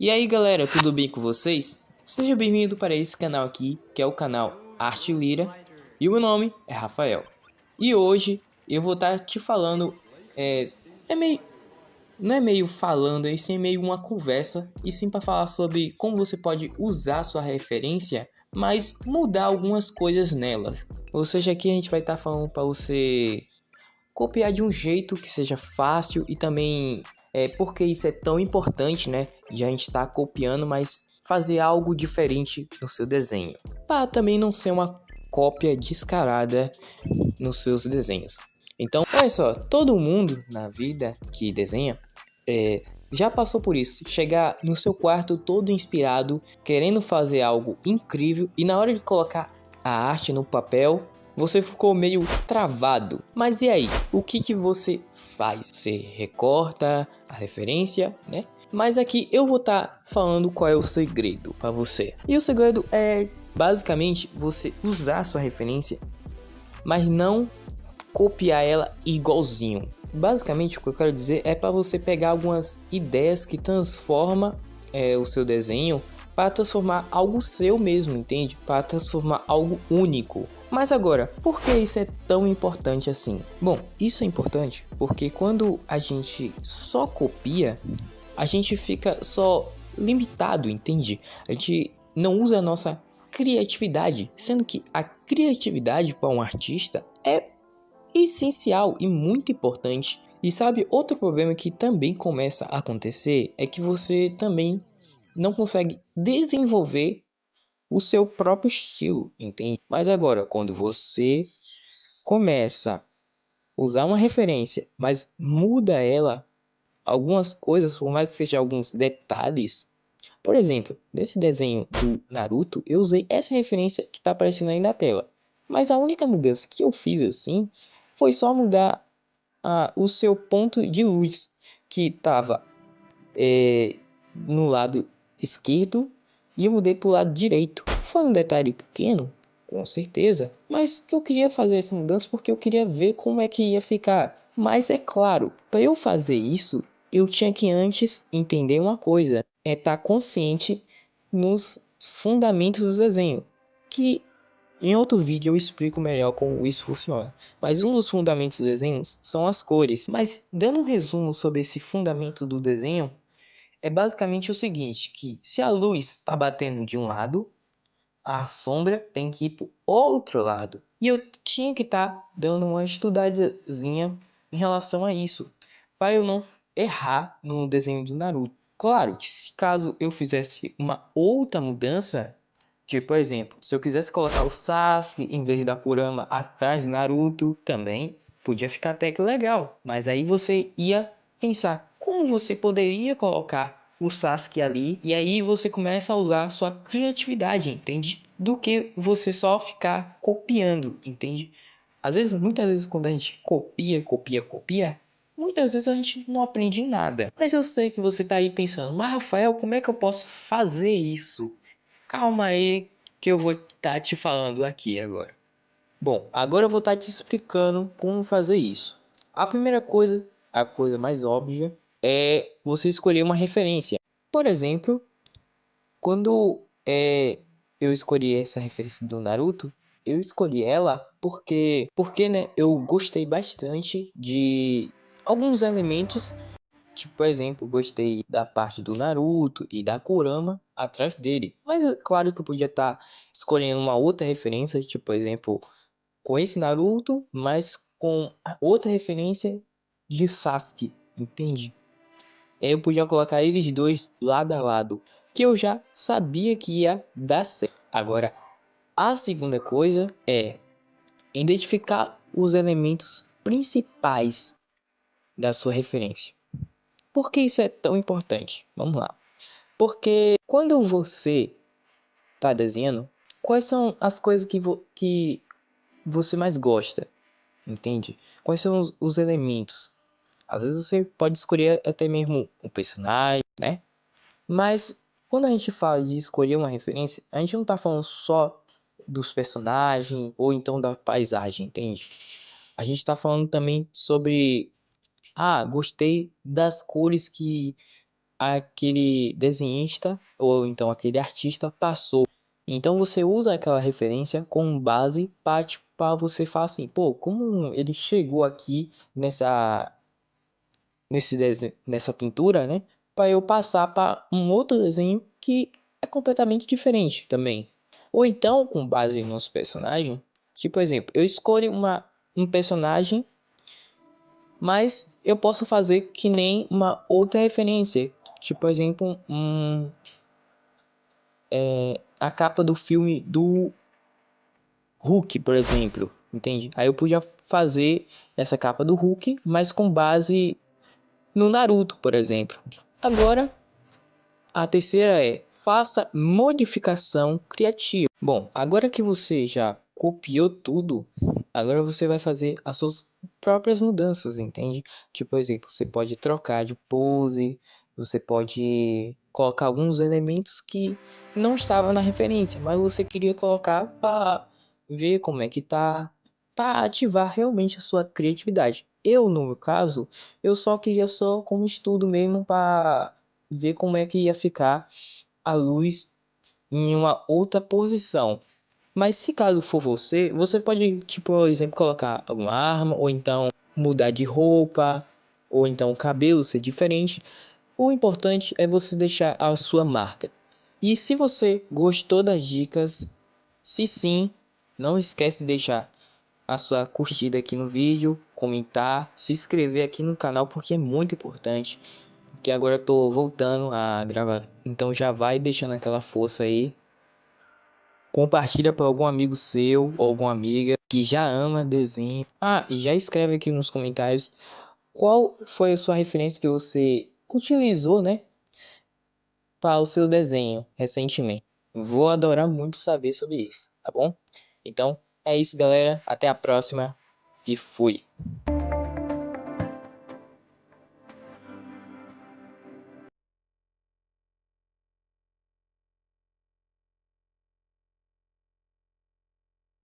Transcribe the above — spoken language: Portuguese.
E aí galera, tudo bem com vocês? Seja bem-vindo para esse canal aqui, que é o canal Arte Lira, e o meu nome é Rafael. E hoje eu vou estar te falando, não é meio falando, é sim meio uma conversa, e sim para falar sobre como você pode usar sua referência, mas mudar algumas coisas nelas. Ou seja, aqui a gente vai estar falando para você copiar de um jeito que seja fácil e também porque isso é tão importante, né? De a gente estar copiando, mas fazer algo diferente no seu desenho, para também não ser uma cópia descarada nos seus desenhos. Então, olha só, todo mundo na vida que desenha já passou por isso. Chegar no seu quarto todo inspirado, querendo fazer algo incrível e na hora de colocar a arte no papel, você ficou meio travado. Mas e aí? O que você faz? Você recorta a referência, né? Mas aqui eu vou estar falando qual é o segredo para você. E o segredo é basicamente você usar a sua referência, mas não copiar ela igualzinho. Basicamente o que eu quero dizer é para você pegar algumas ideias que transforma o seu desenho para transformar algo seu mesmo, entende? Para transformar algo único. Mas agora, por que isso é tão importante assim? Bom, isso é importante porque quando a gente só copia, a gente fica só limitado, entende? A gente não usa a nossa criatividade, sendo que a criatividade para um artista é essencial e muito importante. E sabe, outro problema que também começa a acontecer é que você também não consegue desenvolver o seu próprio estilo, entende? Mas agora, quando você começa a usar uma referência, mas muda ela, algumas coisas, por mais que sejam alguns detalhes. Por exemplo, nesse desenho do Naruto, eu usei essa referência que está aparecendo aí na tela. Mas a única mudança que eu fiz assim foi só mudar o seu ponto de luz, que estava no lado esquerdo, e eu mudei para o lado direito. Foi um detalhe pequeno, com certeza, mas eu queria fazer essa mudança porque eu queria ver como é que ia ficar. Mas é claro, para eu fazer isso, eu tinha que antes entender uma coisa, é estar consciente nos fundamentos do desenho, que em outro vídeo eu explico melhor como isso funciona. Mas um dos fundamentos dos desenhos são as cores. Mas dando um resumo sobre esse fundamento do desenho, é basicamente o seguinte, que se a luz está batendo de um lado, a sombra tem que ir para o outro lado. E eu tinha que estar dando uma estudadazinha em relação a isso, para eu não errar no desenho do Naruto. Claro que se caso eu fizesse uma outra mudança, tipo, por exemplo, se eu quisesse colocar o Sasuke em vez da Kurama atrás do Naruto, também podia ficar até que legal. Mas aí você ia pensar como você poderia colocar o Sasuke ali, e aí você começa a usar a sua criatividade, entende? Do que você só ficar copiando, entende? Às vezes, muitas vezes quando a gente copia, muitas vezes a gente não aprende nada. Mas eu sei que você tá aí pensando, mas Rafael, como é que eu posso fazer isso? Calma aí que eu vou estar te falando aqui agora. Bom, agora eu vou estar te explicando como fazer isso. A primeira coisa, a coisa mais óbvia, é você escolher uma referência. Por exemplo, quando eu escolhi essa referência do Naruto, eu escolhi ela porque né, eu gostei bastante de alguns elementos. Tipo, por exemplo, gostei da parte do Naruto e da Kurama atrás dele. Mas é claro que eu podia estar escolhendo uma outra referência, tipo, por exemplo, com esse Naruto, mas com outra referência de Sasuke, entende? Aí eu podia colocar eles dois lado a lado, que eu já sabia que ia dar certo. Agora, a segunda coisa é identificar os elementos principais da sua referência. Por que isso é tão importante? Vamos lá. Porque quando você está desenhando, quais são as coisas que você mais gosta? Entende? Quais são os elementos? Às vezes você pode escolher até mesmo um personagem, né? Mas quando a gente fala de escolher uma referência, a gente não está falando só dos personagens ou então da paisagem, entende? A gente está falando também sobre, gostei das cores que aquele desenhista ou então aquele artista passou. Então você usa aquela referência como base para você falar assim, pô, como ele chegou aqui nessa pintura, né? Para eu passar para um outro desenho que é completamente diferente também. Ou então, com base no nosso personagem, tipo, por exemplo, eu escolho um personagem, mas eu posso fazer que nem uma outra referência. Tipo, por exemplo, a capa do filme do Hulk, por exemplo, entende? Aí eu podia fazer essa capa do Hulk, mas com base no Naruto, por exemplo. Agora, a terceira é faça modificação criativa. Bom, agora que você já copiou tudo, agora você vai fazer as suas próprias mudanças, entende? Tipo, por exemplo, você pode trocar de pose, você pode colocar alguns elementos que não estavam na referência, mas você queria colocar para ver como é que tá, para ativar realmente a sua criatividade. Eu, no meu caso, eu só queria só como estudo mesmo para ver como é que ia ficar a luz em uma outra posição. Mas se caso for você, você pode, tipo, por exemplo, colocar alguma arma, ou então mudar de roupa, ou então o cabelo ser diferente. O importante é você deixar a sua marca. E se você gostou das dicas, se sim, não esquece de deixar a sua curtida aqui no vídeo, comentar, se inscrever aqui no canal porque é muito importante. Que agora eu tô voltando a gravar. Então já vai deixando aquela força aí. Compartilha para algum amigo seu ou alguma amiga que já ama desenho. Ah, e já escreve aqui nos comentários qual foi a sua referência que você utilizou, né, para o seu desenho recentemente. Vou adorar muito saber sobre isso, tá bom? Então é isso, galera. Até a próxima e fui.